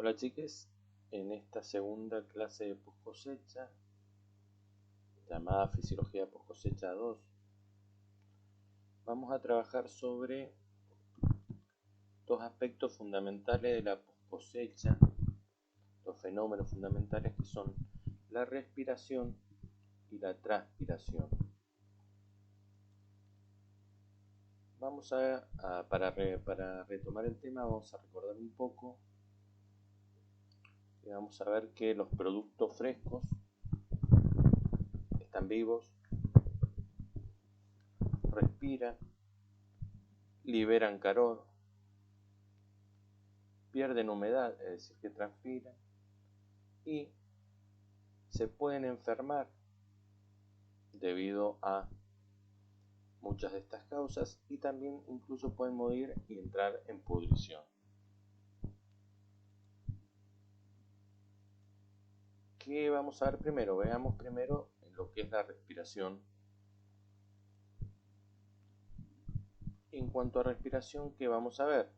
Hola chiques, en esta segunda clase de post cosecha, llamada Fisiología post cosecha 2, vamos a trabajar sobre dos aspectos fundamentales de la post cosecha, dos fenómenos fundamentales que son la respiración y la transpiración. Vamos para retomar el tema, vamos a recordar un poco y vamos a ver que los productos frescos están vivos, respiran, liberan calor, pierden humedad, es decir, que transpiran, y se pueden enfermar debido a muchas de estas causas, y también incluso pueden morir y entrar en pudrición. ¿Qué vamos a ver primero? Veamos primero en lo que es la respiración. En cuanto a respiración, ¿qué vamos a ver?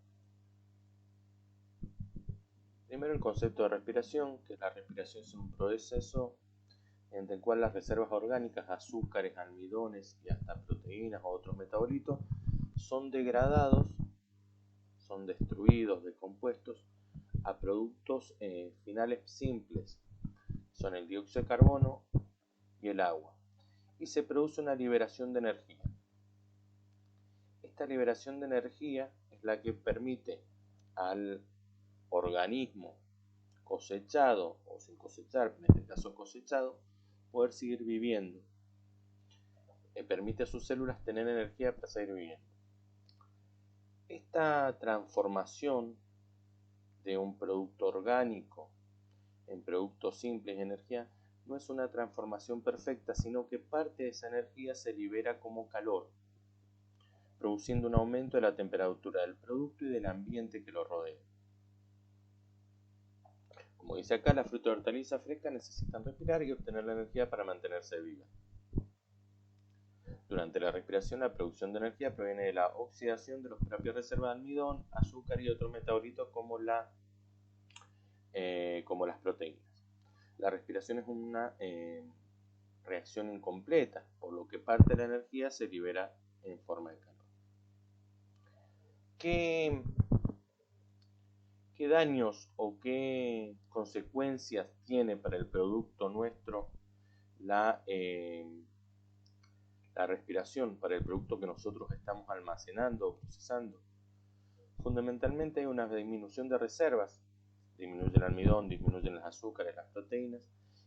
Primero el concepto de respiración, que la respiración es un proceso en el cual las reservas orgánicas, azúcares, almidones y hasta proteínas o otros metabolitos son degradados, son destruidos, decompuestos a productos finales simples, son el dióxido de carbono y el agua, y se produce una liberación de energía. Esta liberación de energía es la que permite al organismo cosechado o sin cosechar, en este caso cosechado, poder seguir viviendo. Permite a sus células tener energía para seguir viviendo. Esta transformación de un producto orgánico en productos simples de energía no es una transformación perfecta, sino que parte de esa energía se libera como calor, produciendo un aumento de la temperatura del producto y del ambiente que lo rodea. Como dice acá, las frutas y hortalizas frescas necesitan respirar y obtener la energía para mantenerse vivas. Durante la respiración, la producción de energía proviene de la oxidación de las propias reservas de almidón, azúcar y otros metabolitos como las proteínas. La respiración es una reacción incompleta, por lo que parte de la energía se libera en forma de calor. ¿Qué daños o qué consecuencias tiene para el producto nuestro la respiración, para el producto que nosotros estamos almacenando o procesando? Fundamentalmente hay una disminución de reservas, disminuye el almidón, disminuyen las azúcares, las proteínas,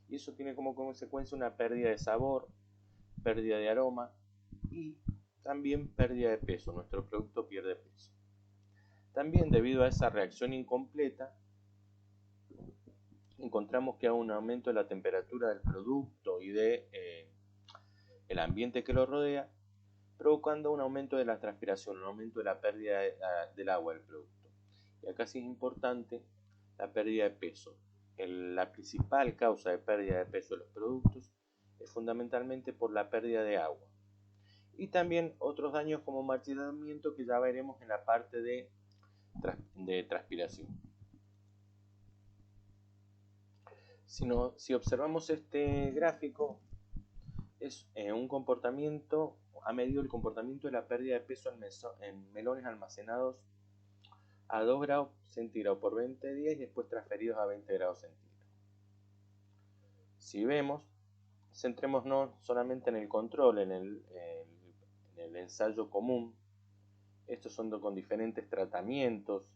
y eso tiene como consecuencia una pérdida de sabor, pérdida de aroma y también pérdida de peso. Nuestro producto pierde peso. También, debido a esa reacción incompleta, encontramos que hay un aumento de la temperatura del producto y de el ambiente que lo rodea, provocando un aumento de la transpiración, un aumento de la pérdida del agua del producto. Y acá sí es importante la pérdida de peso. La principal causa de pérdida de peso de los productos es fundamentalmente por la pérdida de agua. Y también otros daños como marchitamiento, que ya veremos en la parte de transpiración. Si observamos este gráfico, es un comportamiento, ha medido el comportamiento de la pérdida de peso en melones almacenados a 2 grados centígrados por 20 días y después transferidos a 20 grados centígrados. Si vemos, centrémonos solamente en el control, en el ensayo común. Estos son con diferentes tratamientos.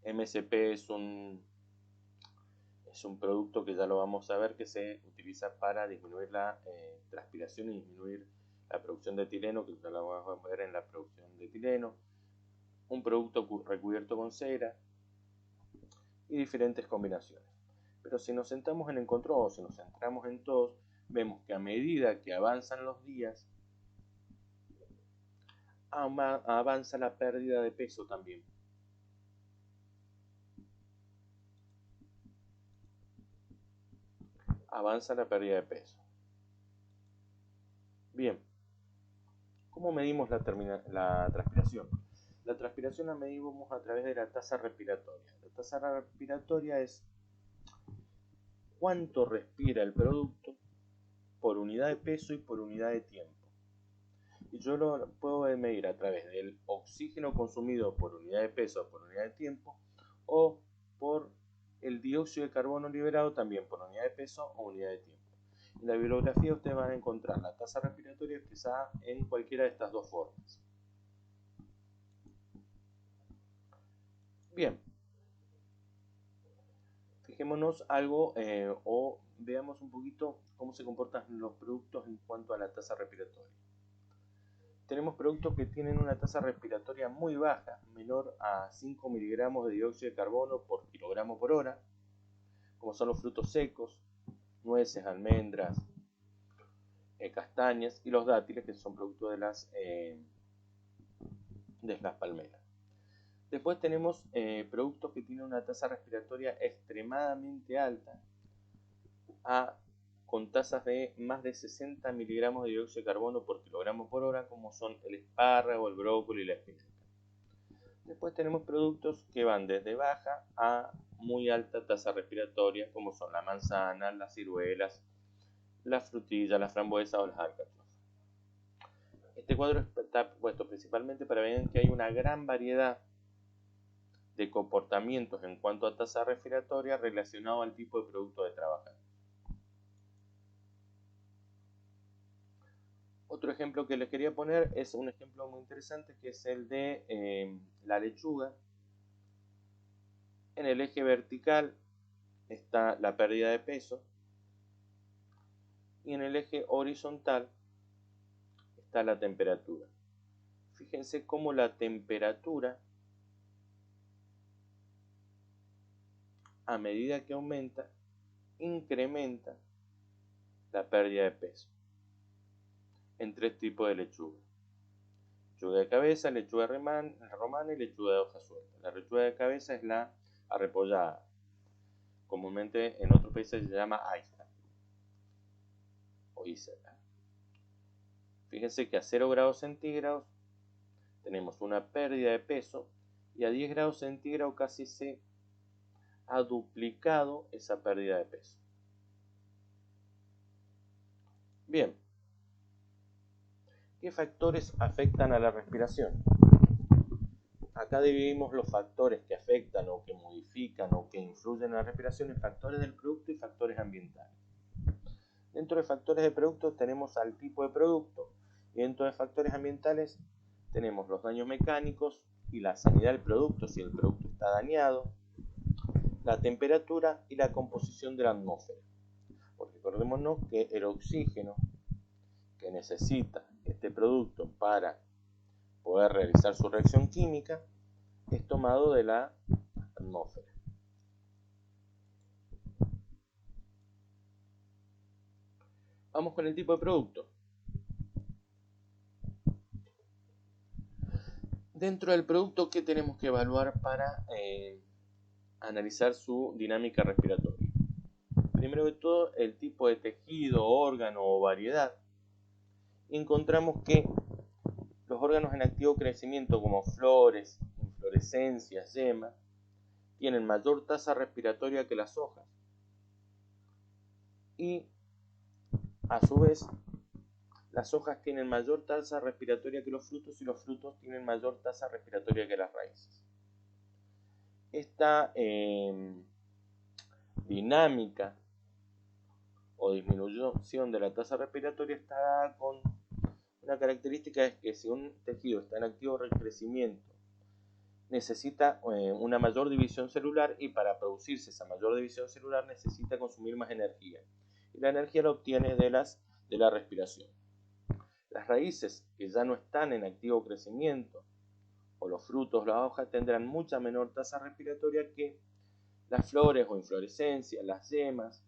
MSP es un producto que ya lo vamos a ver, que se utiliza para disminuir la transpiración y disminuir la producción de etileno, que ya lo vamos a ver en la producción de etileno. Un producto recubierto con cera y diferentes combinaciones. Pero si nos centramos en el control, si nos centramos en todos, vemos que a medida que avanzan los días, avanza la pérdida de peso también. Avanza la pérdida de peso. Bien, ¿cómo medimos la transpiración? La transpiración la medimos a través de la tasa respiratoria. La tasa respiratoria es cuánto respira el producto por unidad de peso y por unidad de tiempo. Y yo lo puedo medir a través del oxígeno consumido por unidad de peso o por unidad de tiempo, o por el dióxido de carbono liberado también por unidad de peso o unidad de tiempo. En la bibliografía ustedes van a encontrar la tasa respiratoria expresada en cualquiera de estas dos formas. Bien, fijémonos algo o veamos un poquito cómo se comportan los productos en cuanto a la tasa respiratoria. Tenemos productos que tienen una tasa respiratoria muy baja, menor a 5 miligramos de dióxido de carbono por kilogramo por hora, como son los frutos secos, nueces, almendras, castañas y los dátiles, que son productos de las palmeras. Después tenemos productos que tienen una tasa respiratoria extremadamente alta, con tasas de más de 60 miligramos de dióxido de carbono por kilogramo por hora, como son el espárrago, el brócoli y la espinaca. Después tenemos productos que van desde baja a muy alta tasa respiratoria, como son la manzana, las ciruelas, la frutilla, la frambuesa o las alcachofas. Este cuadro está puesto principalmente para ver que hay una gran variedad de comportamientos en cuanto a tasa respiratoria relacionado al tipo de producto de trabajar. Otro ejemplo que les quería poner es un ejemplo muy interesante, que es el de la lechuga. En el eje vertical está la pérdida de peso y en el eje horizontal está la temperatura. Fíjense cómo la temperatura, a medida que aumenta, incrementa la pérdida de peso en tres tipos de lechuga: lechuga de cabeza, lechuga romana y lechuga de hoja suelta. La lechuga de cabeza es la arrepollada, comúnmente en otros países se llama iceberg o iceberg. Fíjense que a 0 grados centígrados tenemos una pérdida de peso y a 10 grados centígrados casi se ha duplicado esa pérdida de peso. Bien, ¿qué factores afectan a la respiración? Acá dividimos los factores que afectan o que modifican o que influyen en la respiración en factores del producto y factores ambientales. Dentro de factores de producto tenemos al tipo de producto, y dentro de factores ambientales tenemos los daños mecánicos y la sanidad del producto, si el producto está dañado, la temperatura y la composición de la atmósfera. Porque acordémonos que el oxígeno que necesita este producto para poder realizar su reacción química es tomado de la atmósfera. Vamos con el tipo de producto. Dentro del producto, ¿qué tenemos que evaluar para analizar su dinámica respiratoria? Primero de todo, el tipo de tejido, órgano o variedad. Encontramos que los órganos en activo crecimiento, como flores, inflorescencias, yemas, tienen mayor tasa respiratoria que las hojas. Y a su vez, las hojas tienen mayor tasa respiratoria que los frutos y los frutos tienen mayor tasa respiratoria que las raíces. Esta dinámica o disminución de la tasa respiratoria está dada con una característica, es que si un tejido está en activo crecimiento necesita una mayor división celular, y para producirse esa mayor división celular necesita consumir más energía, y la energía la obtiene de la respiración. Las raíces que ya no están en activo crecimiento, o los frutos, las hojas, tendrán mucha menor tasa respiratoria que las flores o inflorescencias, las yemas,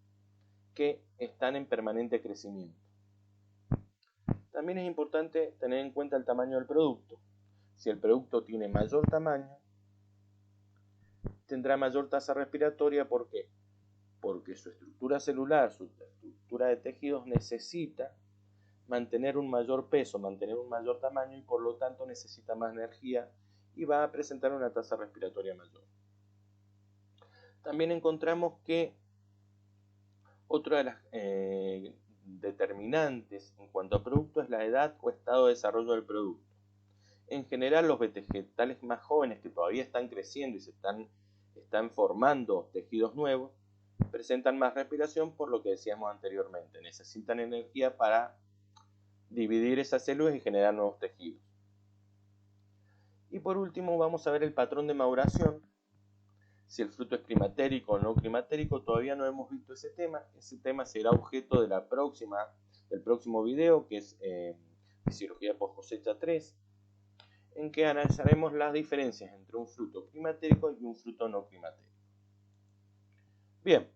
que están en permanente crecimiento. También es importante tener en cuenta el tamaño del producto. Si el producto tiene mayor tamaño, tendrá mayor tasa respiratoria. ¿Por qué? Porque su estructura celular, su estructura de tejidos necesita mantener un mayor peso, mantener un mayor tamaño, y por lo tanto necesita más energía y va a presentar una tasa respiratoria mayor. También encontramos que otra de las determinantes en cuanto a producto es la edad o estado de desarrollo del producto. En general, los vegetales más jóvenes que todavía están creciendo y se están formando tejidos nuevos, presentan más respiración por lo que decíamos anteriormente. Necesitan energía para dividir esas células y generar nuevos tejidos. Y por último vamos a ver el patrón de maduración. Si el fruto es climatérico o no climatérico, todavía no hemos visto ese tema. Ese tema será objeto de del próximo video, que es Fisiología post cosecha 3, en que analizaremos las diferencias entre un fruto climatérico y un fruto no climatérico. Bien,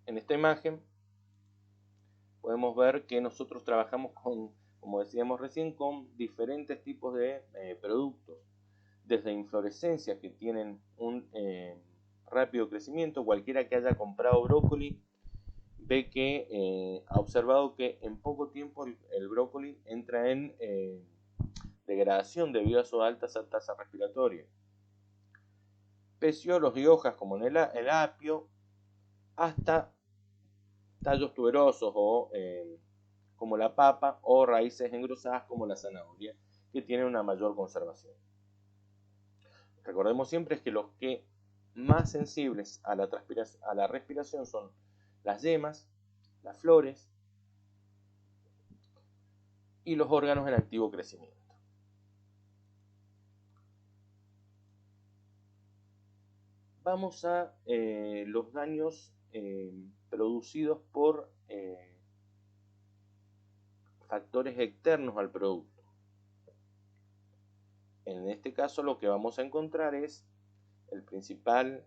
en esta imagen podemos ver que nosotros trabajamos con, como decíamos recién, con diferentes tipos de productos, desde inflorescencias que tienen un rápido crecimiento. Cualquiera que haya comprado brócoli ve que ha observado que en poco tiempo el brócoli entra en degradación debido a su alta tasa respiratoria. Peciolos y hojas como en el apio, hasta tallos tuberosos o como la papa, o raíces engrosadas como la zanahoria, que tienen una mayor conservación. Recordemos siempre que los que más sensibles a la respiración son las yemas, las flores y los órganos en activo crecimiento. Vamos a los daños producidos por factores externos al producto. En este caso lo que vamos a encontrar es el principal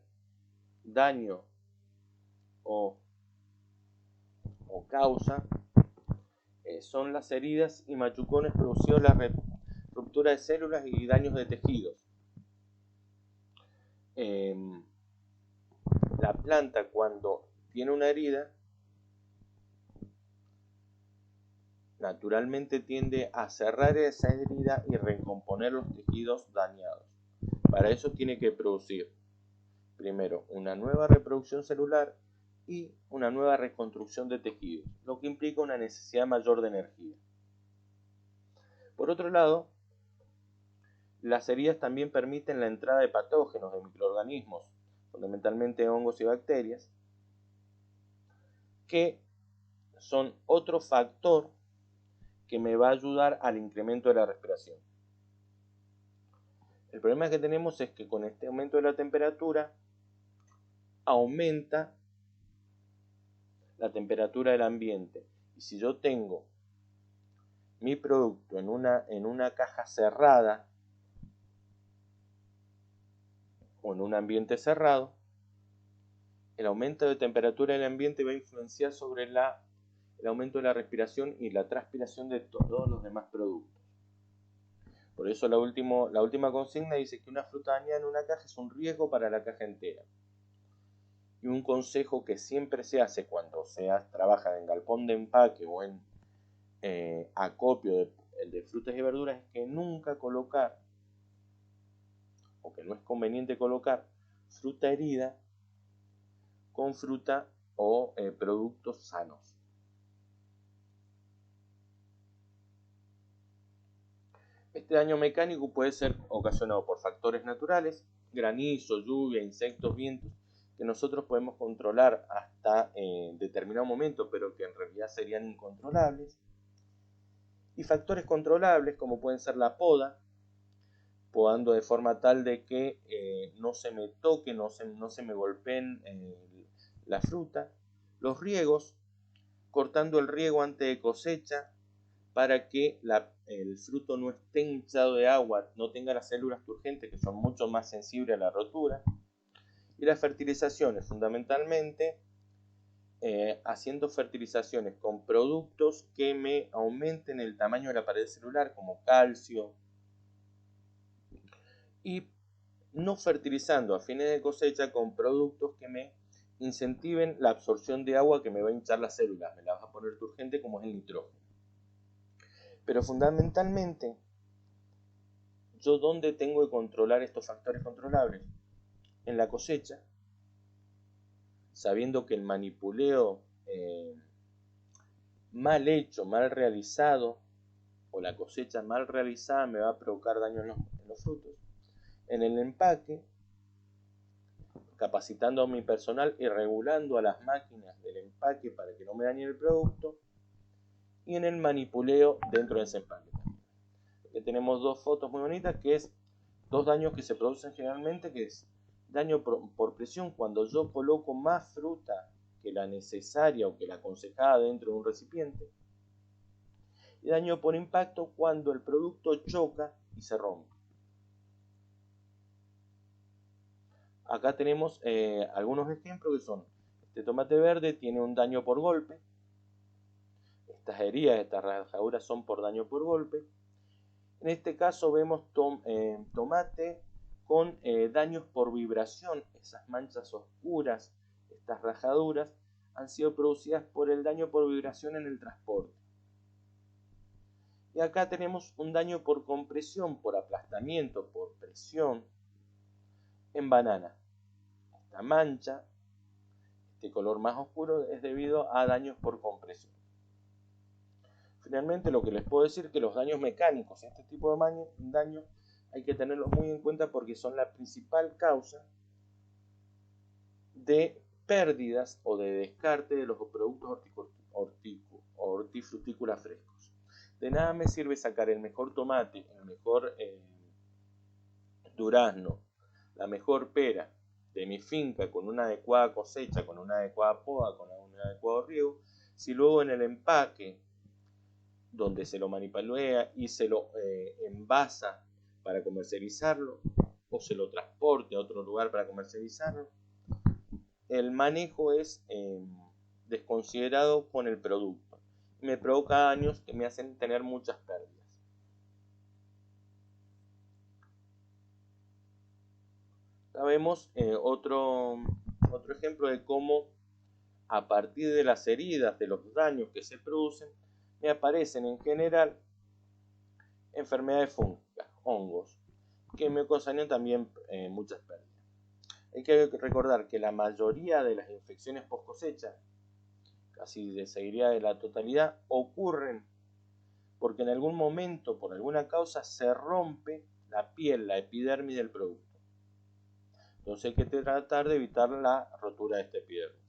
daño o causa son las heridas y machucones producidos la ruptura de células y daños de tejidos. La planta, cuando tiene una herida, naturalmente tiende a cerrar esa herida y recomponer los tejidos dañados. Para eso tiene que producir primero una nueva reproducción celular y una nueva reconstrucción de tejidos, lo que implica una necesidad mayor de energía. Por otro lado, las heridas también permiten la entrada de patógenos, de microorganismos, fundamentalmente hongos y bacterias, que son otro factor que me va a ayudar al incremento de la respiración. El problema que tenemos es que con este aumento de la temperatura aumenta la temperatura del ambiente. Y si yo tengo mi producto en una caja cerrada o en un ambiente cerrado, el aumento de temperatura del ambiente va a influenciar sobre el aumento de la respiración y la transpiración de todos los demás productos. Por eso la última consigna dice que una fruta dañada en una caja es un riesgo para la caja entera. Y un consejo que siempre se hace cuando se trabaja en galpón de empaque o en acopio de frutas y verduras es que nunca colocar, o que no es conveniente colocar, fruta herida con fruta o productos sanos. Este daño mecánico puede ser ocasionado por factores naturales, granizo, lluvia, insectos, vientos, que nosotros podemos controlar hasta determinado momento, pero que en realidad serían incontrolables. Y factores controlables, como pueden ser la poda, podando de forma tal de que no se me toque, no se me golpeen la fruta. Los riegos, cortando el riego antes de cosecha, para que el fruto no esté hinchado de agua, no tenga las células turgentes que son mucho más sensibles a la rotura. Y las fertilizaciones, fundamentalmente haciendo fertilizaciones con productos que me aumenten el tamaño de la pared celular, como calcio, y no fertilizando a fines de cosecha con productos que me incentiven la absorción de agua que me va a hinchar las células, me las va a poner turgente, como es el nitrógeno. Pero fundamentalmente ¿Yo dónde tengo que controlar estos factores controlables? En la cosecha, sabiendo que el manipuleo mal hecho, mal realizado, o la cosecha mal realizada me va a provocar daño en los frutos. En el empaque, capacitando a mi personal y regulando a las máquinas del empaque para que no me dañe el producto. Y en el manipuleo dentro de ese empaque. Aquí tenemos dos fotos muy bonitas, que es dos daños que se producen generalmente, que es daño por presión, cuando yo coloco más fruta que la necesaria o que la aconsejada dentro de un recipiente. Y daño por impacto, cuando el producto choca y se rompe. Acá tenemos algunos ejemplos que son: este tomate verde tiene un daño por golpe. Estas heridas, estas rajaduras son por daño por golpe. En este caso vemos tomate con daños por vibración. Esas manchas oscuras, estas rajaduras, han sido producidas por el daño por vibración en el transporte. Y acá tenemos un daño por compresión, por aplastamiento, por presión en banana. Esta mancha, este color más oscuro, es debido a daños por compresión. Finalmente, lo que les puedo decir es que los daños mecánicos, este tipo de daños, hay que tenerlos muy en cuenta porque son la principal causa de pérdidas o de descarte de los productos hortifrutícolas frescos. De nada me sirve sacar el mejor tomate, el mejor durazno, la mejor pera de mi finca con una adecuada cosecha, con una adecuada poda, con un adecuado riego, si luego en el empaque, donde se lo manipulea y se lo envasa para comercializarlo, o se lo transporte a otro lugar para comercializarlo, el manejo es desconsiderado con el producto. Me provoca daños que me hacen tener muchas pérdidas. Acá vemos otro ejemplo de cómo, a partir de las heridas, de los daños que se producen, me aparecen en general enfermedades fúngicas, hongos, que me ocasionan también muchas pérdidas. Hay que recordar que la mayoría de las infecciones post cosecha, casi seguiría de la totalidad, ocurren porque en algún momento, por alguna causa, se rompe la piel, la epidermis del producto. Entonces hay que tratar de evitar la rotura de esta epidermis.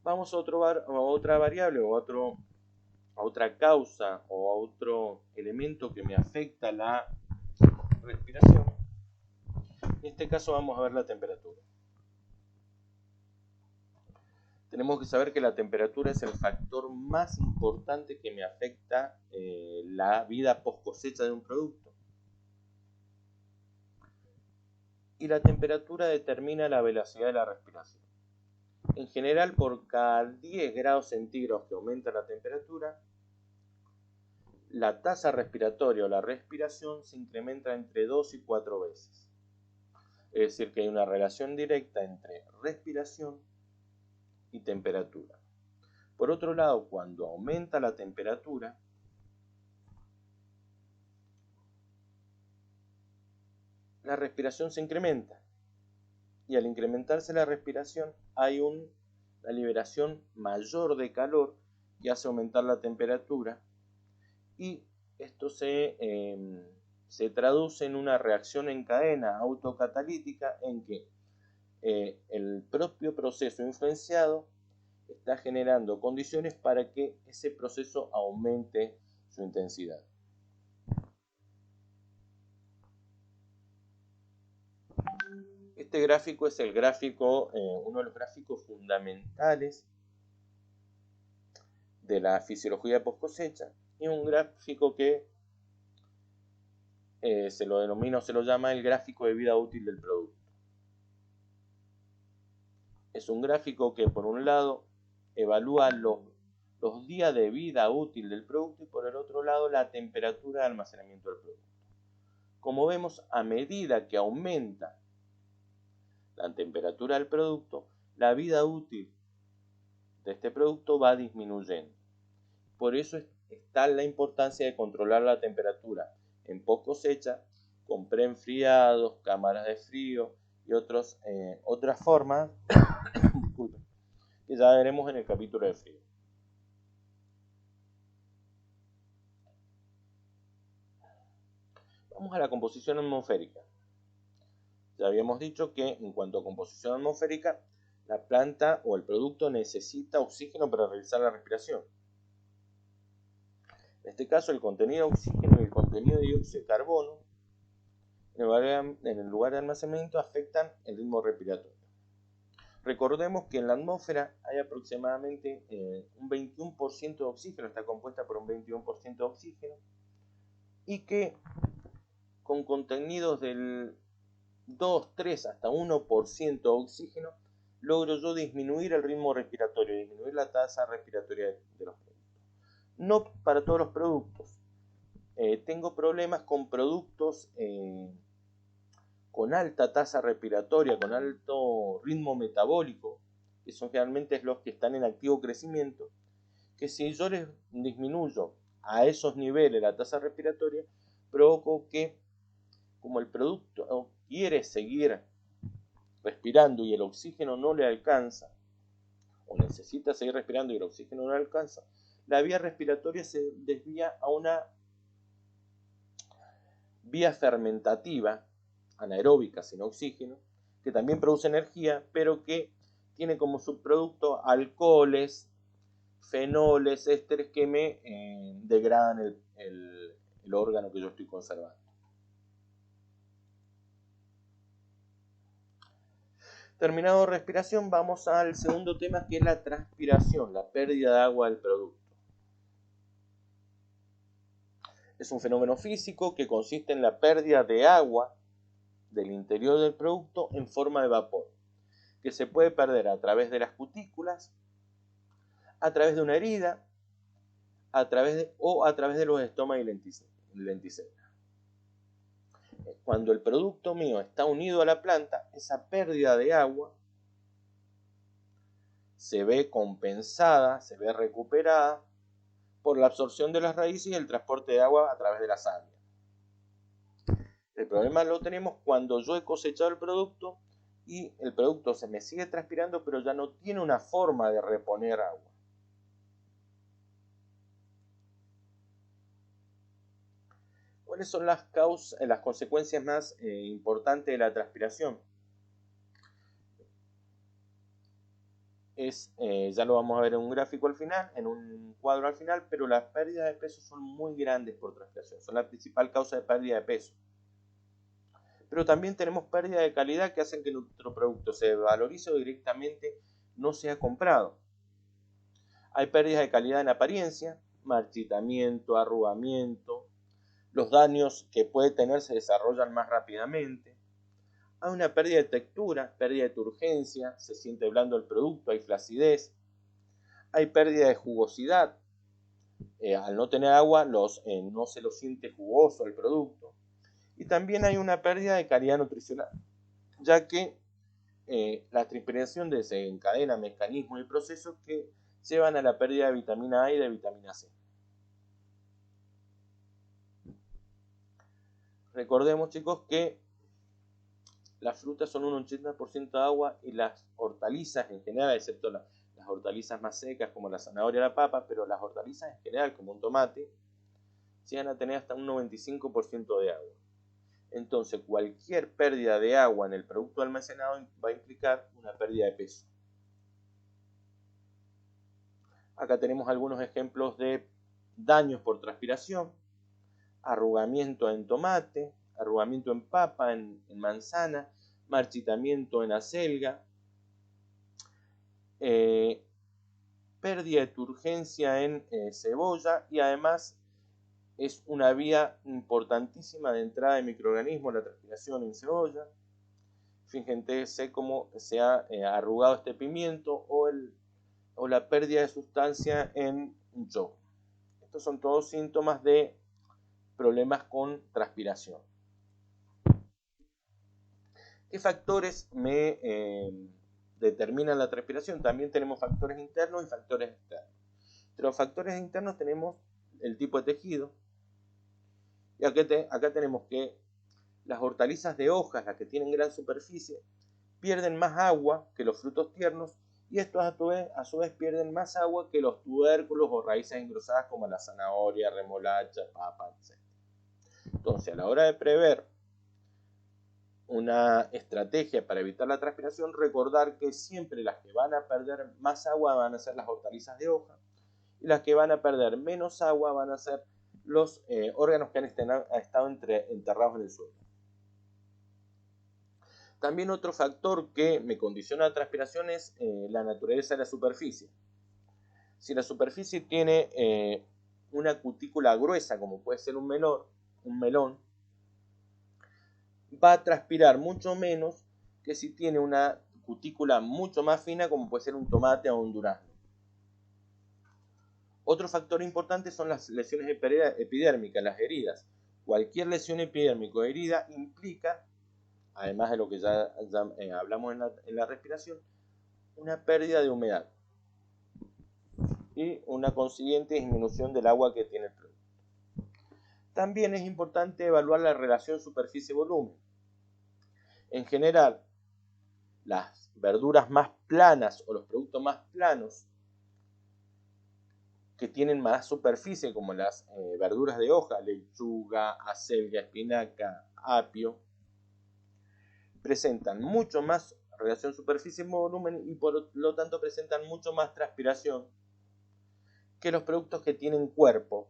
Vamos a otra variable o a otra causa o a otro elemento que me afecta la respiración. En este caso vamos a ver la temperatura. Tenemos que saber que la temperatura es el factor más importante que me afecta la vida post cosecha de un producto. Y la temperatura determina la velocidad de la respiración. En general, por cada 10 grados centígrados que aumenta la temperatura, la tasa respiratoria o la respiración se incrementa entre 2 y 4 veces. Es decir, que hay una relación directa entre respiración y temperatura. Por otro lado, cuando aumenta la temperatura, la respiración se incrementa. Y al incrementarse la respiración, hay una liberación mayor de calor que hace aumentar la temperatura. Y esto se traduce en una reacción en cadena autocatalítica en que el propio proceso influenciado está generando condiciones para que ese proceso aumente su intensidad. Este gráfico es el gráfico, uno de los gráficos fundamentales de la fisiología post cosecha, y un gráfico que se lo denomina o se lo llama el gráfico de vida útil del producto. Es un gráfico que por un lado evalúa los días de vida útil del producto y por el otro lado la temperatura de almacenamiento del producto. Como vemos, a medida que aumenta la temperatura del producto, la vida útil de este producto va disminuyendo. Por eso está la importancia de controlar la temperatura en post cosecha con preenfriados, cámaras de frío y otras formas que ya veremos en el capítulo de frío. Vamos a la composición atmosférica. Ya habíamos dicho que en cuanto a composición atmosférica, la planta o el producto necesita oxígeno para realizar la respiración. En este caso, el contenido de oxígeno y el contenido de dióxido de carbono en el lugar de almacenamiento afectan el ritmo respiratorio. Recordemos que en la atmósfera hay aproximadamente un 21% de oxígeno, está compuesta por un 21% de oxígeno, y que con contenidos del 2, 3 hasta 1% de oxígeno logro yo disminuir el ritmo respiratorio, disminuir la tasa respiratoria de los productos. No para todos los productos. Tengo problemas con productos con alta tasa respiratoria, con alto ritmo metabólico, que son generalmente los que están en activo crecimiento, que si yo les disminuyo a esos niveles la tasa respiratoria, provoco que, como el producto quiere seguir respirando y el oxígeno no le alcanza, o necesita seguir respirando y el oxígeno no le alcanza, la vía respiratoria se desvía a una vía fermentativa, anaeróbica sin oxígeno, que también produce energía, pero que tiene como subproducto alcoholes, fenoles, ésteres que me degradan el órgano que yo estoy conservando. Terminado respiración, vamos al segundo tema, que es la transpiración, la pérdida de agua del producto. Es un fenómeno físico que consiste en la pérdida de agua del interior del producto en forma de vapor, que se puede perder a través de las cutículas, a través de una herida, a través de los estomas y lenticelas. Cuando el producto mío está unido a la planta, esa pérdida de agua se ve compensada, se ve recuperada por la absorción de las raíces y el transporte de agua a través de la savia. El problema lo tenemos cuando yo he cosechado el producto y el producto se me sigue transpirando, pero ya no tiene una forma de reponer agua. ¿Cuáles son las consecuencias más importantes de la transpiración? Ya lo vamos a ver en un gráfico al final, en un cuadro al final, pero las pérdidas de peso son muy grandes por transpiración, son la principal causa de pérdida de peso. Pero también tenemos pérdida de calidad que hacen que nuestro producto se valorice o directamente no sea comprado. Hay pérdidas de calidad en apariencia, marchitamiento, arrugamiento, los daños que puede tener se desarrollan más rápidamente. Hay una pérdida de textura, pérdida de turgencia, se siente blando el producto, hay flacidez. Hay pérdida de jugosidad, al no tener agua no se lo siente jugoso el producto. Y también hay una pérdida de calidad nutricional, ya que la transpiración desencadena mecanismos y procesos que llevan a la pérdida de vitamina A y de vitamina C. Recordemos, chicos, que las frutas son un 80% de agua y las hortalizas en general, excepto las hortalizas más secas como la zanahoria o la papa, pero las hortalizas en general como un tomate, llegan a tener hasta un 95% de agua. Entonces, cualquier pérdida de agua en el producto almacenado va a implicar una pérdida de peso. Acá tenemos algunos ejemplos de daños por transpiración: arrugamiento en tomate, arrugamiento en papa, en manzana, marchitamiento en acelga, pérdida de turgencia en cebolla, y además es una vía importantísima de entrada de microorganismos la transpiración en cebolla. Fíjense cómo se ha arrugado este pimiento o la pérdida de sustancia en un yogur. Estos son todos síntomas de problemas con transpiración. ¿Qué factores me determinan la transpiración? También tenemos factores internos y factores externos. Entre los factores internos tenemos el tipo de tejido. Y acá tenemos que las hortalizas de hojas, las que tienen gran superficie, pierden más agua que los frutos tiernos, y estos a su vez pierden más agua que los tubérculos o raíces engrosadas como la zanahoria, remolacha, papa, etc. Entonces, a la hora de prever una estrategia para evitar la transpiración, recordar que siempre las que van a perder más agua van a ser las hortalizas de hoja, y las que van a perder menos agua van a ser los órganos que han estado enterrados en el suelo. También otro factor que me condiciona la transpiración es la naturaleza de la superficie. Si la superficie tiene una cutícula gruesa, como puede ser un melón, va a transpirar mucho menos que si tiene una cutícula mucho más fina, como puede ser un tomate o un durazno. Otro factor importante son las lesiones epidérmicas, las heridas. Cualquier lesión epidérmica o herida implica, además de lo que ya hablamos en la respiración, una pérdida de humedad y una consiguiente disminución del agua que tiene el producto. También es importante evaluar la relación superficie-volumen. En general, las verduras más planas o los productos más planos que tienen más superficie, como las verduras de hoja, lechuga, acelga, espinaca, apio, presentan mucho más relación superficie-volumen y por lo tanto presentan mucho más transpiración que los productos que tienen cuerpo,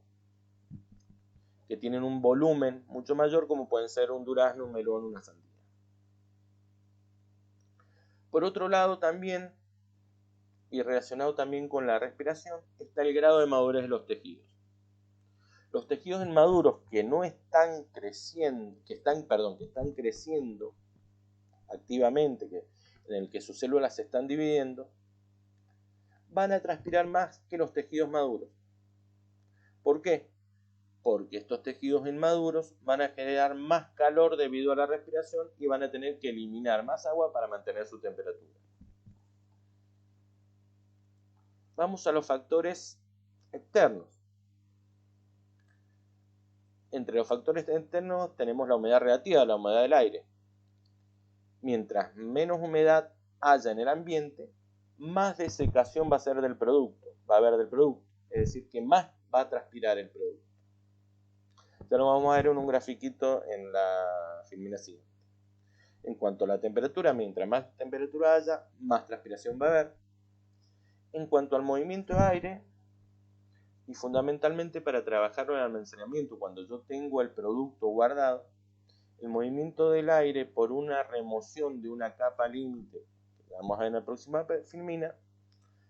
que tienen un volumen mucho mayor, como pueden ser un durazno, un melón, una sandía. Por otro lado también, y relacionado también con la respiración, está el grado de madurez de los tejidos. Los tejidos inmaduros que no están creciendo, que están creciendo activamente, en el que sus células se están dividiendo, van a transpirar más que los tejidos maduros. ¿Por qué? Porque estos tejidos inmaduros van a generar más calor debido a la respiración y van a tener que eliminar más agua para mantener su temperatura. Vamos a los factores externos. Entre los factores externos tenemos la humedad relativa, la humedad del aire. Mientras menos humedad haya en el ambiente, más desecación va a haber del producto. Es decir, que más va a transpirar el producto. Ya lo vamos a ver en un grafiquito en la filmina siguiente. En cuanto a la temperatura, mientras más temperatura haya, más transpiración va a haber. En cuanto al movimiento de aire, y fundamentalmente para trabajar en el almacenamiento, cuando yo tengo el producto guardado, el movimiento del aire por una remoción de una capa límite, que vamos a ver en la próxima filmina,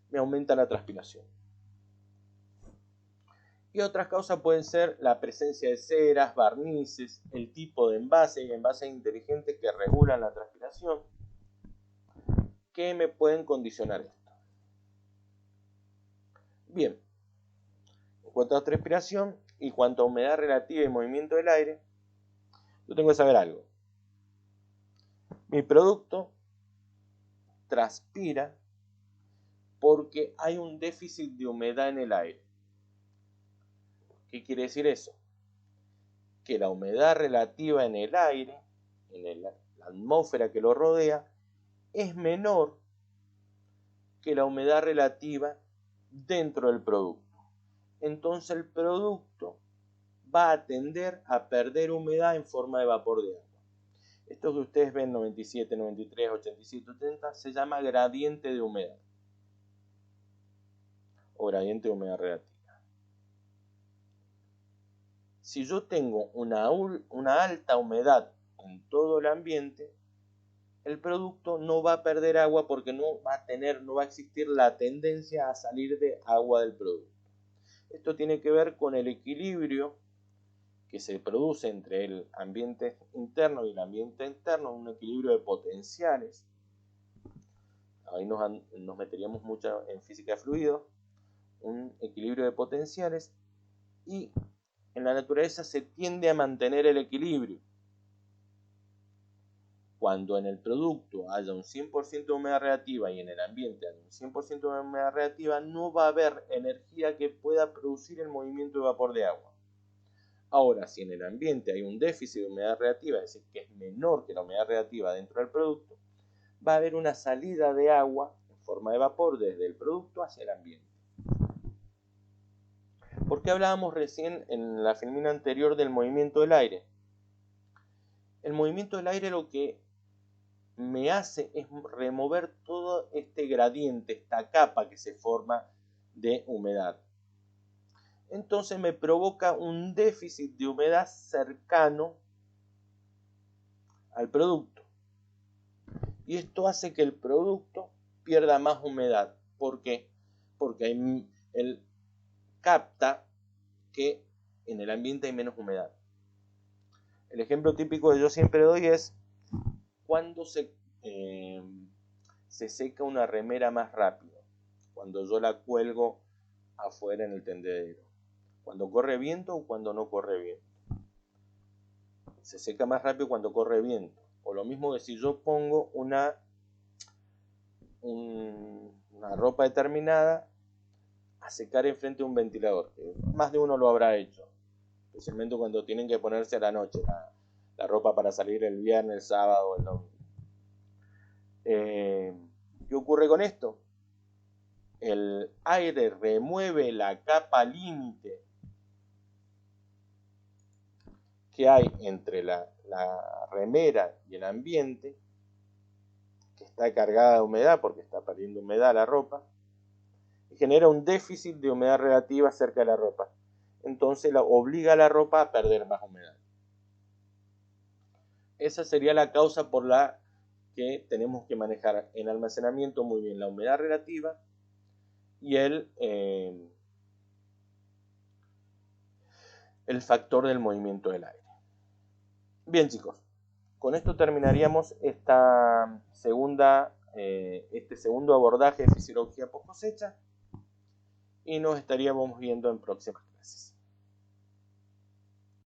me aumenta la transpiración. Y otras causas pueden ser la presencia de ceras, barnices, el tipo de envase y envases inteligentes que regulan la transpiración, que me pueden condicionar esto. Bien, en cuanto a transpiración y cuanto a humedad relativa y movimiento del aire, yo tengo que saber algo. Mi producto transpira porque hay un déficit de humedad en el aire. ¿Qué quiere decir eso? Que la humedad relativa en el aire, en la atmósfera que lo rodea, es menor que la humedad relativa dentro del producto. Entonces el producto va a tender a perder humedad en forma de vapor de agua. Esto que ustedes ven 97, 93, 87, 80 se llama gradiente de humedad o gradiente de humedad relativa. Si yo tengo una alta humedad en todo el ambiente, el producto no va a perder agua porque no va a existir la tendencia a salir de agua del producto. Esto tiene que ver con el equilibrio que se produce entre el ambiente interno y el ambiente externo, un equilibrio de potenciales. Ahí nos meteríamos mucho en física de fluidos, un equilibrio de potenciales, y en la naturaleza se tiende a mantener el equilibrio. cuando en el producto haya un 100% de humedad relativa y en el ambiente haya un 100% de humedad relativa, no va a haber energía que pueda producir el movimiento de vapor de agua. Ahora, si en el ambiente hay un déficit de humedad relativa, es decir, que es menor que la humedad relativa dentro del producto, va a haber una salida de agua en forma de vapor desde el producto hacia el ambiente. ¿Por qué hablábamos recién en la filmina anterior del movimiento del aire? El movimiento del aire lo que me hace es remover todo este gradiente, esta capa que se forma de humedad. Entonces me provoca un déficit de humedad cercano al producto. Y esto hace que el producto pierda más humedad. ¿Por qué? Porque él capta que en el ambiente hay menos humedad. El ejemplo típico que yo siempre doy es cuando se seca una remera más rápido, cuando yo la cuelgo afuera en el tendedero, cuando corre viento o cuando no corre viento. Se seca más rápido cuando corre viento, o lo mismo que si yo pongo una ropa determinada a secar enfrente de un ventilador. Más de uno lo habrá hecho, especialmente cuando tienen que ponerse a la noche la ropa para salir el viernes, el sábado o el domingo. ¿Qué ocurre con esto? El aire remueve la capa límite que hay entre la remera y el ambiente, que está cargada de humedad porque está perdiendo humedad la ropa, y genera un déficit de humedad relativa cerca de la ropa. Entonces obliga a la ropa a perder más humedad. Esa sería la causa por la que tenemos que manejar en almacenamiento muy bien la humedad relativa y el factor del movimiento del aire. Bien, chicos, con esto terminaríamos este segundo abordaje de fisiología post cosecha y nos estaríamos viendo en próximas clases.